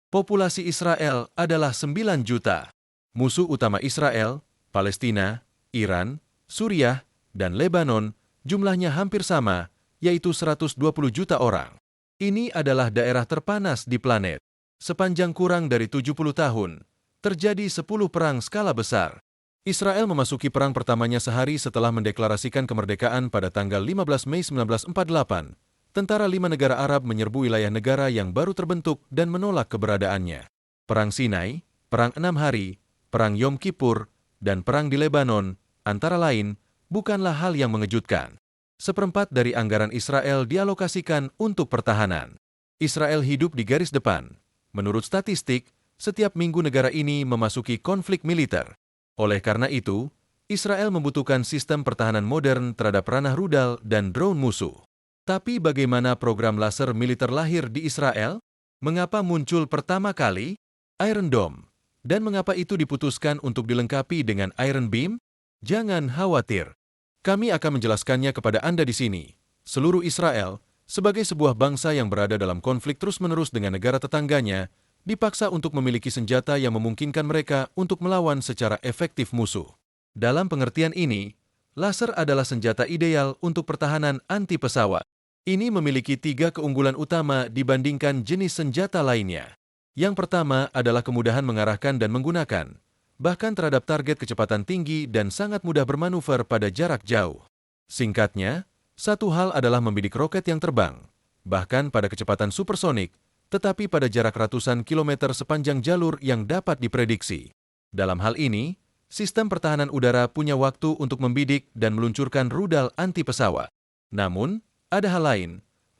Populasi Israel adalah 9 juta. Musuh utama Israel, Palestina, Iran, Suriah, dan Lebanon jumlahnya hampir sama, yaitu 120 juta orang. Ini adalah daerah terpanas di planet. Sepanjang kurang dari 70 tahun, terjadi 10 perang skala besar. Israel memasuki perang pertamanya sehari setelah mendeklarasikan kemerdekaan pada tanggal 15 Mei 1948. Tentara 5 negara Arab menyerbu wilayah negara yang baru terbentuk dan menolak keberadaannya. Perang Sinai, Perang 6 Hari, Perang Yom Kippur, dan Perang di Lebanon, antara lain, bukanlah hal yang mengejutkan. Seperempat dari anggaran Israel dialokasikan untuk pertahanan. Israel hidup di garis depan. Menurut statistik, setiap minggu negara ini memasuki konflik militer. Oleh karena itu, Israel membutuhkan sistem pertahanan modern terhadap ranah rudal dan drone musuh. Tapi bagaimana program laser militer lahir di Israel? Mengapa muncul pertama kali? Iron Dome. Dan mengapa itu diputuskan untuk dilengkapi dengan Iron Beam? Jangan khawatir. Kami akan menjelaskannya kepada Anda di sini. Seluruh Israel, sebagai sebuah bangsa yang berada dalam konflik terus-menerus dengan negara tetangganya, dipaksa untuk memiliki senjata yang memungkinkan mereka untuk melawan secara efektif musuh. Dalam pengertian ini, laser adalah senjata ideal untuk pertahanan anti-pesawat. Ini memiliki 3 keunggulan utama dibandingkan jenis senjata lainnya. Yang pertama adalah kemudahan mengarahkan dan menggunakan, bahkan terhadap target kecepatan tinggi dan sangat mudah bermanuver pada jarak jauh. Singkatnya, satu hal adalah membidik roket yang terbang, bahkan pada kecepatan supersonik, tetapi pada jarak ratusan kilometer sepanjang jalur yang dapat diprediksi. Dalam hal ini, sistem pertahanan udara punya waktu untuk membidik dan meluncurkan rudal anti-pesawat. Namun, ada hal lain,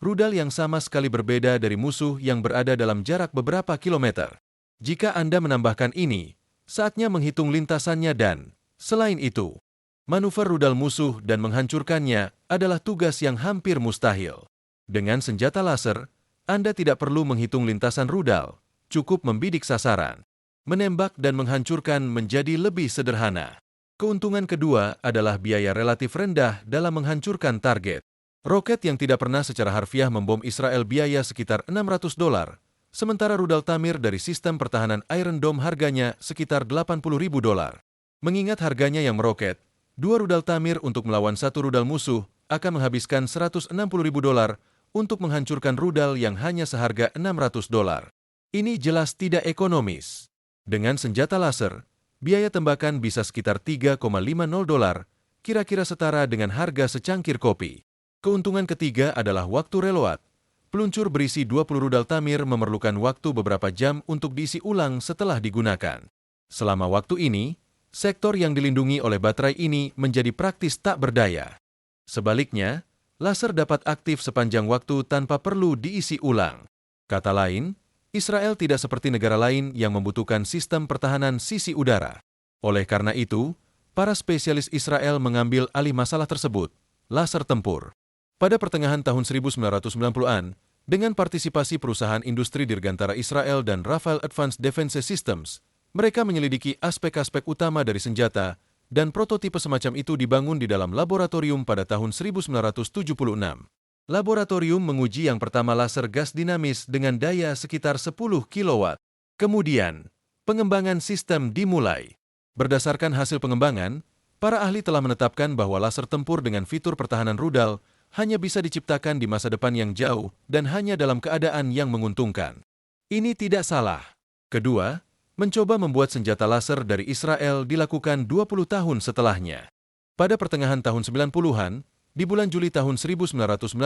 rudal yang sama sekali berbeda dari musuh yang berada dalam jarak beberapa kilometer. Jika Anda menambahkan ini, saatnya menghitung lintasannya dan, selain itu, manuver rudal musuh dan menghancurkannya adalah tugas yang hampir mustahil. Dengan senjata laser, Anda tidak perlu menghitung lintasan rudal, cukup membidik sasaran. Menembak dan menghancurkan menjadi lebih sederhana. Keuntungan kedua adalah biaya relatif rendah dalam menghancurkan target. Roket yang tidak pernah secara harfiah membom Israel biaya sekitar $600, sementara rudal Tamir dari sistem pertahanan Iron Dome harganya sekitar $80.000. Mengingat harganya yang meroket, 2 rudal Tamir untuk melawan 1 rudal musuh akan menghabiskan $160.000 untuk menghancurkan rudal yang hanya seharga $600. Ini jelas tidak ekonomis. Dengan senjata laser, biaya tembakan bisa sekitar $3,50, kira-kira setara dengan harga secangkir kopi. Keuntungan ketiga adalah waktu reload. Peluncur berisi 20 rudal Tamir memerlukan waktu beberapa jam untuk diisi ulang setelah digunakan. Selama waktu ini, sektor yang dilindungi oleh baterai ini menjadi praktis tak berdaya. Sebaliknya, laser dapat aktif sepanjang waktu tanpa perlu diisi ulang. Kata lain, Israel tidak seperti negara lain yang membutuhkan sistem pertahanan sisi udara. Oleh karena itu, para spesialis Israel mengambil alih masalah tersebut, laser tempur. Pada pertengahan tahun 1990-an, dengan partisipasi perusahaan industri dirgantara Israel dan Rafael Advanced Defense Systems, mereka menyelidiki aspek-aspek utama dari senjata, dan prototipe semacam itu dibangun di dalam laboratorium pada tahun 1976. Laboratorium menguji yang pertama laser gas dinamis dengan daya sekitar 10 kW. Kemudian, pengembangan sistem dimulai. Berdasarkan hasil pengembangan, para ahli telah menetapkan bahwa laser tempur dengan fitur pertahanan rudal hanya bisa diciptakan di masa depan yang jauh dan hanya dalam keadaan yang menguntungkan. Ini tidak salah. Kedua, mencoba membuat senjata laser dari Israel dilakukan 20 tahun setelahnya. Pada pertengahan tahun 90-an, di bulan Juli tahun 1996,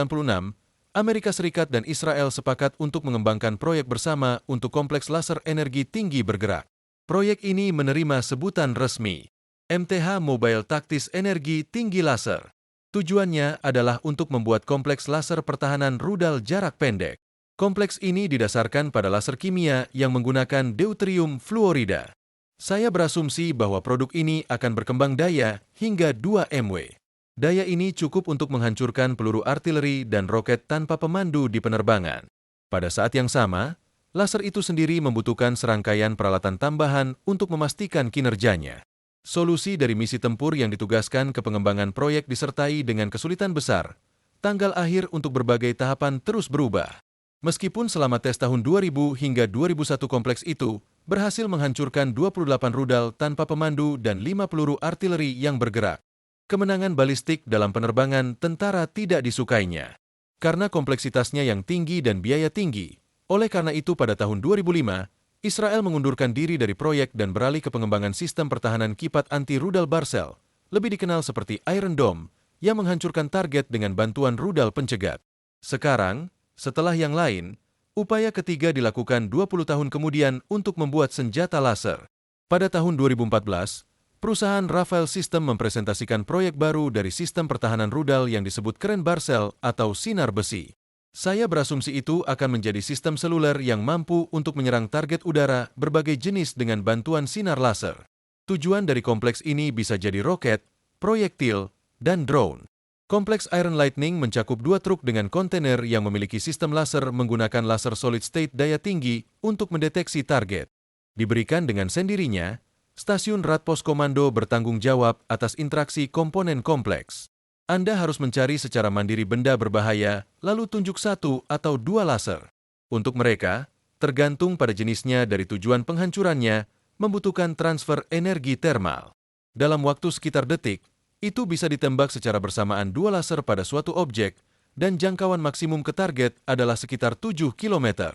Amerika Serikat dan Israel sepakat untuk mengembangkan proyek bersama untuk kompleks laser energi tinggi bergerak. Proyek ini menerima sebutan resmi, MTH Mobile Tactics Energi Tinggi Laser. Tujuannya adalah untuk membuat kompleks laser pertahanan rudal jarak pendek. Kompleks ini didasarkan pada laser kimia yang menggunakan deuterium fluorida. Saya berasumsi bahwa produk ini akan berkembang daya hingga 2 MW. Daya ini cukup untuk menghancurkan peluru artileri dan roket tanpa pemandu di penerbangan. Pada saat yang sama, laser itu sendiri membutuhkan serangkaian peralatan tambahan untuk memastikan kinerjanya. Solusi dari misi tempur yang ditugaskan ke pengembangan proyek disertai dengan kesulitan besar. Tanggal akhir untuk berbagai tahapan terus berubah. Meskipun selama tes tahun 2000 hingga 2001 kompleks itu berhasil menghancurkan 28 rudal tanpa pemandu dan 5 peluru artileri yang bergerak. Kemenangan balistik dalam penerbangan tentara tidak disukainya. Karena kompleksitasnya yang tinggi dan biaya tinggi. Oleh karena itu pada tahun 2005, Israel mengundurkan diri dari proyek dan beralih ke pengembangan sistem pertahanan kipat anti-rudal Barcel, lebih dikenal seperti Iron Dome, yang menghancurkan target dengan bantuan rudal pencegat. Sekarang, setelah yang lain, upaya ketiga dilakukan 20 tahun kemudian untuk membuat senjata laser. Pada tahun 2014, perusahaan Rafael System mempresentasikan proyek baru dari sistem pertahanan rudal yang disebut keren Barcel atau sinar besi. Saya berasumsi itu akan menjadi sistem seluler yang mampu untuk menyerang target udara berbagai jenis dengan bantuan sinar laser. Tujuan dari kompleks ini bisa jadi roket, proyektil, dan drone. Kompleks Iron Lightning mencakup 2 truk dengan kontainer yang memiliki sistem laser menggunakan laser solid state daya tinggi untuk mendeteksi target. Diberikan dengan sendirinya, stasiun Radpos Komando bertanggung jawab atas interaksi komponen kompleks. Anda harus mencari secara mandiri benda berbahaya, lalu tunjuk 1 atau 2 laser. Untuk mereka, tergantung pada jenisnya dari tujuan penghancurannya, membutuhkan transfer energi termal. Dalam waktu sekitar detik, itu bisa ditembak secara bersamaan 2 laser pada suatu objek, dan jangkauan maksimum ke target adalah sekitar 7 km.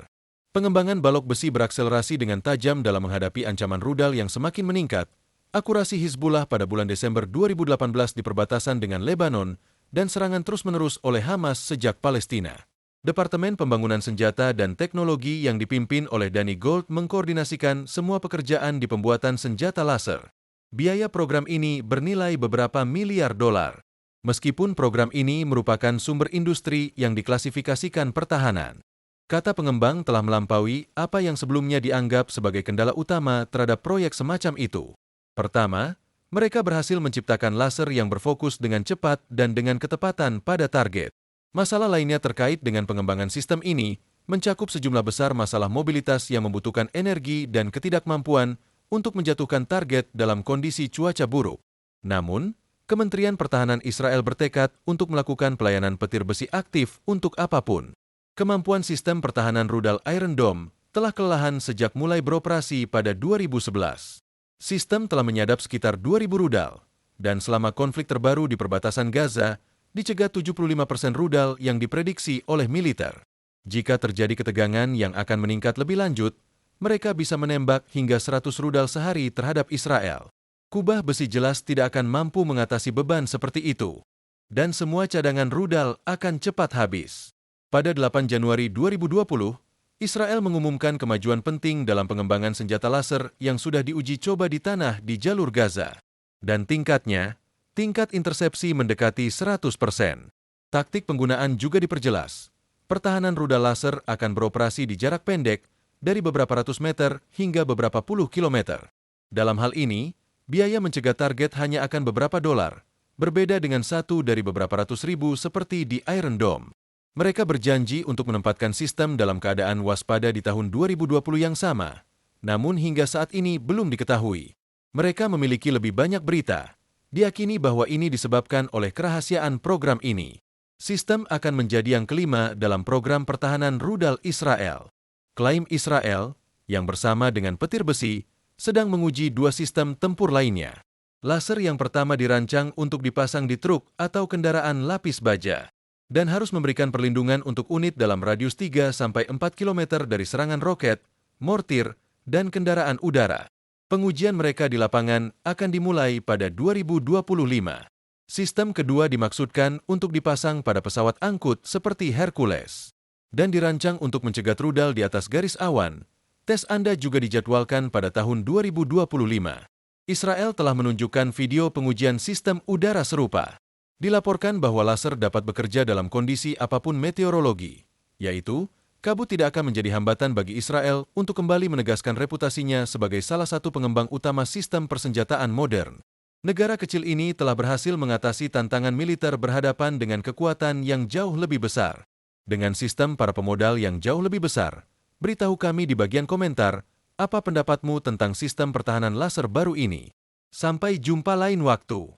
Pengembangan balok besi berakselerasi dengan tajam dalam menghadapi ancaman rudal yang semakin meningkat. Akurasi Hizbullah pada bulan Desember 2018 di perbatasan dengan Lebanon, dan serangan terus-menerus oleh Hamas sejak Palestina. Departemen Pembangunan Senjata dan Teknologi yang dipimpin oleh Danny Gold mengkoordinasikan semua pekerjaan di pembuatan senjata laser. Biaya program ini bernilai beberapa miliar dolar. Meskipun program ini merupakan sumber industri yang diklasifikasikan pertahanan. Kata pengembang telah melampaui apa yang sebelumnya dianggap sebagai kendala utama terhadap proyek semacam itu. Pertama, mereka berhasil menciptakan laser yang berfokus dengan cepat dan dengan ketepatan pada target. Masalah lainnya terkait dengan pengembangan sistem ini mencakup sejumlah besar masalah mobilitas yang membutuhkan energi dan ketidakmampuan untuk menjatuhkan target dalam kondisi cuaca buruk. Namun, Kementerian Pertahanan Israel bertekad untuk melakukan pelayanan petir besi aktif untuk apapun. Kemampuan sistem pertahanan rudal Iron Dome telah kelelahan sejak mulai beroperasi pada 2011. Sistem telah menyadap sekitar 2.000 rudal, dan selama konflik terbaru di perbatasan Gaza, dicegah 75% rudal yang diprediksi oleh militer. Jika terjadi ketegangan yang akan meningkat lebih lanjut, mereka bisa menembak hingga 100 rudal sehari terhadap Israel. Kubah besi jelas tidak akan mampu mengatasi beban seperti itu. Dan semua cadangan rudal akan cepat habis. Pada 8 Januari 2020, Israel mengumumkan kemajuan penting dalam pengembangan senjata laser yang sudah diuji coba di tanah di jalur Gaza. Dan tingkat intersepsi mendekati 100%. Taktik penggunaan juga diperjelas. Pertahanan rudal laser akan beroperasi di jarak pendek, dari beberapa ratus meter hingga beberapa puluh kilometer. Dalam hal ini, biaya mencegah target hanya akan beberapa dolar, berbeda dengan satu dari beberapa ratus ribu seperti di Iron Dome. Mereka berjanji untuk menempatkan sistem dalam keadaan waspada di tahun 2020 yang sama, namun hingga saat ini belum diketahui. Mereka memiliki lebih banyak berita. Diyakini bahwa ini disebabkan oleh kerahasiaan program ini. Sistem akan menjadi yang kelima dalam program pertahanan rudal Israel. Klaim Israel, yang bersama dengan petir besi, sedang menguji 2 sistem tempur lainnya. Laser yang pertama dirancang untuk dipasang di truk atau kendaraan lapis baja, dan harus memberikan perlindungan untuk unit dalam radius 3-4 km dari serangan roket, mortir, dan kendaraan udara. Pengujian mereka di lapangan akan dimulai pada 2025. Sistem kedua dimaksudkan untuk dipasang pada pesawat angkut seperti Hercules dan dirancang untuk mencegat rudal di atas garis awan. Tes Anda juga dijadwalkan pada tahun 2025. Israel telah menunjukkan video pengujian sistem udara serupa. Dilaporkan bahwa laser dapat bekerja dalam kondisi apapun meteorologi, yaitu kabut tidak akan menjadi hambatan bagi Israel untuk kembali menegaskan reputasinya sebagai salah satu pengembang utama sistem persenjataan modern. Negara kecil ini telah berhasil mengatasi tantangan militer berhadapan dengan kekuatan yang jauh lebih besar. Dengan sistem para pemodal yang jauh lebih besar, beritahu kami di bagian komentar, apa pendapatmu tentang sistem pertahanan laser baru ini? Sampai jumpa lain waktu.